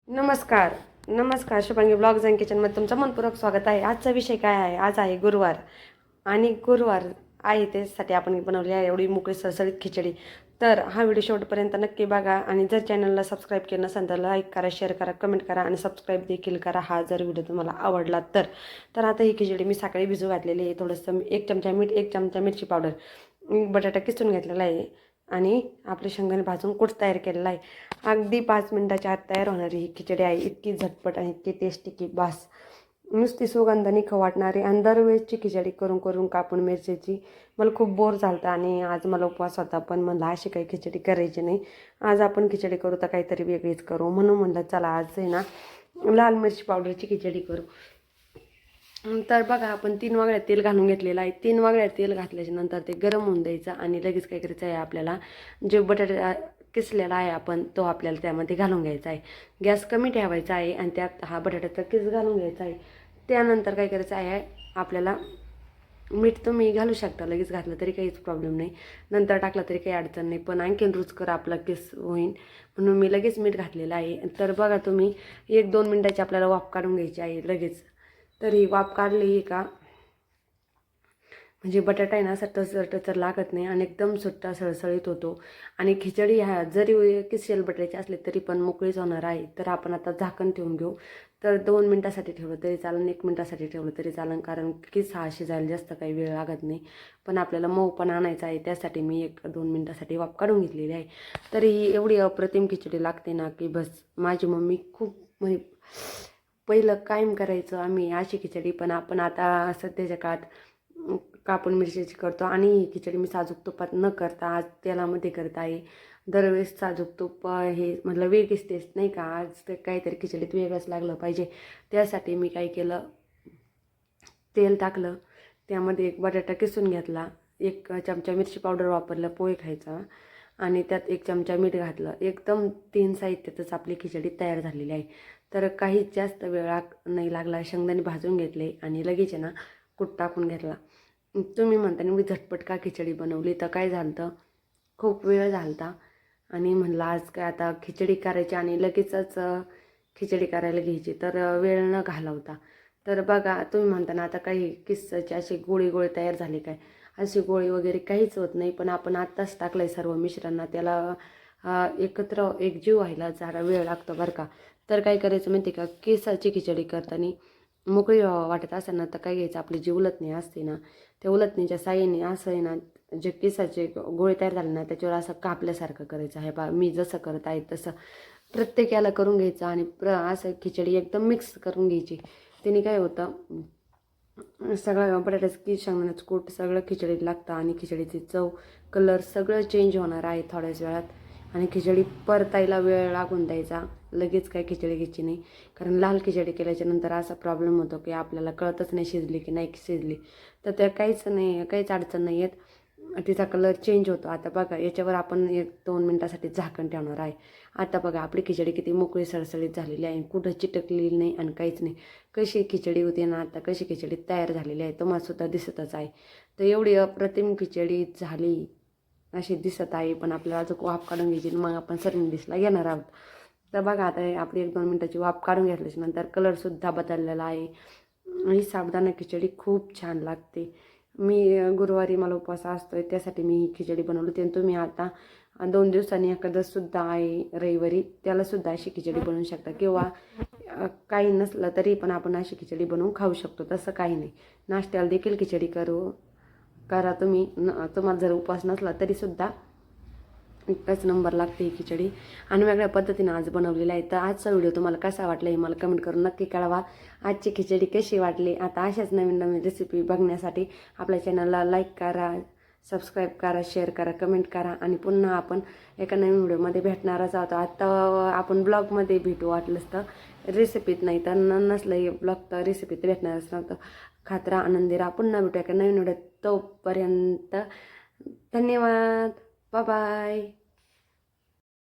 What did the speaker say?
नमस्कार Shubhangi blogs and किचनमध्ये तुमचं मनपूर्वक स्वागत आहे. आजचा विषय काय आहे? आज आहे गुरुवार आणि गुरुवार आहे त्यासाठी आपण बनवली आहे एवढी मोकळी सरसरीत खिचडी. तर हा व्हिडिओ शेवटपर्यंत नक्की बघा आणि जर चॅनलला सबस्क्राईब केलं नसेल तर लाईक करा, शेअर करा, कमेंट करा आणि सबस्क्राईब देखील करा हा जर व्हिडिओ तुम्हाला आवडला तर. तर आता ही खिचडी मी सकाळी भिजू घातलेली आहे. थोडंसं 1 चमचा मीठ, 1 चमचा मिरची पावडर, बटाटा किसून घेतलेला आहे आणि आपले शेंगदाणे भाजून कूट तयार केलेला आहे. अगदी 5 मिनिटाच्या आत तयार होणारी ही खिचडी आहे. इतकी झटपट आणि इतकी टेस्टी की बास. नुसती सुगंधाने खवाटणारी आणि दरवेळेसची खिचडी करून करून कापून मिरचीची मला खूप बोर झालं आणि आज मला उपवास होता. पण म्हणलं अशी काही खिचडी करायची नाही. आज आपण खिचडी करू तर काहीतरी वेगळीच करू म्हणून म्हणलं चला आज आहे ना लाल मिरची पावडरची खिचडी करू. तर बघा आपण 3 वागळ्या तेल घालून घेतलेलं आहे. 3 वागळ्या तेल घातल्याच्या नंतर ते गरम होऊन द्यायचं आणि लगेच काय करायचं आहे आपल्याला जे बटाटा किसलेला आहे आपण तो आपल्याला त्यामध्ये घालून घ्यायचा आहे. गॅस कमी ठेवायचा आहे आणि त्यात हा बटाट्याचा किस घालून घ्यायचा आहे. त्यानंतर काय करायचं आहे आपल्याला मीठ तुम्ही घालू शकता, लगेच घातलं तरी काहीच प्रॉब्लेम नाही, नंतर टाकलं तरी काही अडचण नाही, पण आणखीन रुचकर आपला किस होईल म्हणून मी लगेच मीठ घातलेलं आहे. तर बघा तुम्ही 1-2 मिनटाची आपल्याला वाफ काढून घ्यायची आहे लगेच. तरी वाफ काढली का म्हणजे बटाटा आहे ना टचर लागत नाही आणि एकदम सुट्टा सळसळीत होतो आणि खिचडी ह्या जरी किसेल बटाट्याची असले तरी पण मोकळीच होणार आहे. तर आपण आता झाकण ठेवून घेऊ. तर 2 मिनटासाठी ठेवलं तरी चालेल, 1 मिनटासाठी ठेवलं तरी चालेल, कारण किस हा शिजायला जास्त काही वेळ लागत नाही. पण आपल्याला मऊ पण आणायचा आहे त्यासाठी मी 1-2 मिनटासाठी वाफ काढून घेतलेली आहे. तर ही एवढी अप्रतिम खिचडी लागते ना की बस. माझी मम्मी खूप म्हणजे पहिलं कायम करायचं आम्ही अशी खिचडी, पण आपण आता सध्याच्या काळात कापून मिरचीची करतो आणि ही खिचडी मी साजूक तुपात न करता आज तेलामध्ये करत आहे. दरवेळेस साजूक तूप हे म्हटलं वेगळीच टेस्ट नाही का, आज ते काहीतरी खिचडीत वेगळंच लागलं पाहिजे. त्यासाठी मी काय केलं, तेल टाकलं, त्यामध्ये 1 बटाटा किसून घेतला, 1 चमचा मिरची पावडर वापरलं पोहे खायचा आणि त्यात 1 चमचा मीठ घातलं. एकदम 3 साहित्यातच आपली खिचडी तयार झालेली आहे. तर काहीच जास्त वेळ नाही लागला. शेंगदाणे भाजून घेतले आणि लगेच आहे ना कूट टाकून घेतला. तुम्ही म्हणता मी झटपट का खिचडी बनवली, तर काय झालं होतं खूप वेळ झाला होता आणि म्हणलं आज काय आता खिचडी करायची आणि लगेचच खिचडी करायला घ्यायची, तर वेळ न घालवता. तर बघा तुम्ही म्हणता ना आता काही किस्साची अशी गोळी गोळी तयार झाली काय, अशी गोळी वगैरे काहीच होत नाही. पण आपण आत्ताच टाकलं आहे सर्व मिश्रांना, त्याला एकत्र एकजीव व्हायला जरा वेळ लागतो बरं का. तर काय करायचं माहिती का, केसाची खिचडी करताना मोकळी वाटत असेल ना तर काय घ्यायचं, आपली जी उलथणी असते ना त्या उलथणीच्या साहाय्याने असं आहे ना जे केसाचे गोळे तयार झाले ना त्याच्यावर असं कापल्यासारखं करायचं आहे. मी जसं करत आहे तसं प्रत्येकाला करून घ्यायचं आणि असं खिचडी एकदम मिक्स करून घ्यायची. त्याने काय होतं सगळं बटाट्याचं की शेंगदाण्याचं कूट सगळं खिचडीत लागतं आणि खिचडीची चव कलर सगळं चेंज होणार आहे थोड्याच वेळात. आणि खिचडी परतायला वेळ लागून द्यायचा, लगेच काय खिचडी घ्यायची नाही, कारण लाल खिचडी केल्याच्या नंतर असा प्रॉब्लेम होतो की आपल्याला कळतच नाही शिजली की नाही शिजली. तर त्या काहीच अडचण नाही येत, तिचा कलर चेंज होतो. आता बघा याच्यावर आपण 1-2 मिनटासाठी झाकण ठेवणार आहे. आता बघा आपली खिचडी किती मोकळी सळसळीत झालेली आहे, कुठं चिटकलेली नाही आणि काहीच नाही. कशी खिचडी होती ना आता कशी खिचडी तयार झालेली आहे तुम्हाला सुद्धा दिसतच आहे. तर एवढी अप्रतिम खिचडी झाली अशी दिसत आहे, पण आपल्याला अजून वाफ काढून घ्यायची, मग आपण सर्विंग घेणार आहोत. तर बघा आता आपली 1-2 मिनटाची वाफ काढून घेतल्याच्या नंतर कलरसुद्धा बदललेला आहे. ही साबुदाणा खिचडी खूप छान लागते. मी गुरुवारी मला उपवास असतो आहे त्यासाठी मी ही खिचडी बनवली होती. आणि तुम्ही आता 2 दिवसांनी एकादशसुद्धा आहे रविवारी, त्यालासुद्धा अशी खिचडी बनवू शकता किंवा काही नसलं तरी पण आपण अशी खिचडी बनवून खाऊ शकतो, तसं काही नाही. नाश्त्याला देखील खिचडी करा तुम्ही, तुम्हाला जर उपवास नसला तरीसुद्धा एकच नंबर लागते ही खिचडी आणि वेगळ्या पद्धतीने आज बनवलेली आहे. तर आजचा व्हिडिओ तुम्हाला कसा वाटला हे मला कमेंट करून नक्की कळवा. आजची खिचडी कशी वाटली. आता अशाच नवीन नवीन रेसिपी बघण्यासाठी आपल्या चॅनलला लाईक करा, सबस्क्राईब करा, शेअर करा, कमेंट करा आणि पुन्हा आपण एका नवीन व्हिडिओमध्ये भेटणारच आहोत. आता आपण ब्लॉगमध्ये भेटू, वाटलंच तर रेसिपीत नाही तर नसलं हे ब्लॉग तर रेसिपीत भेटणारच नव्हतं. खात्रा आनंदी राहा. पुन्हा भेटू एका नवीन व्हिडिओ. तोपर्यंत धन्यवाद. Bye bye.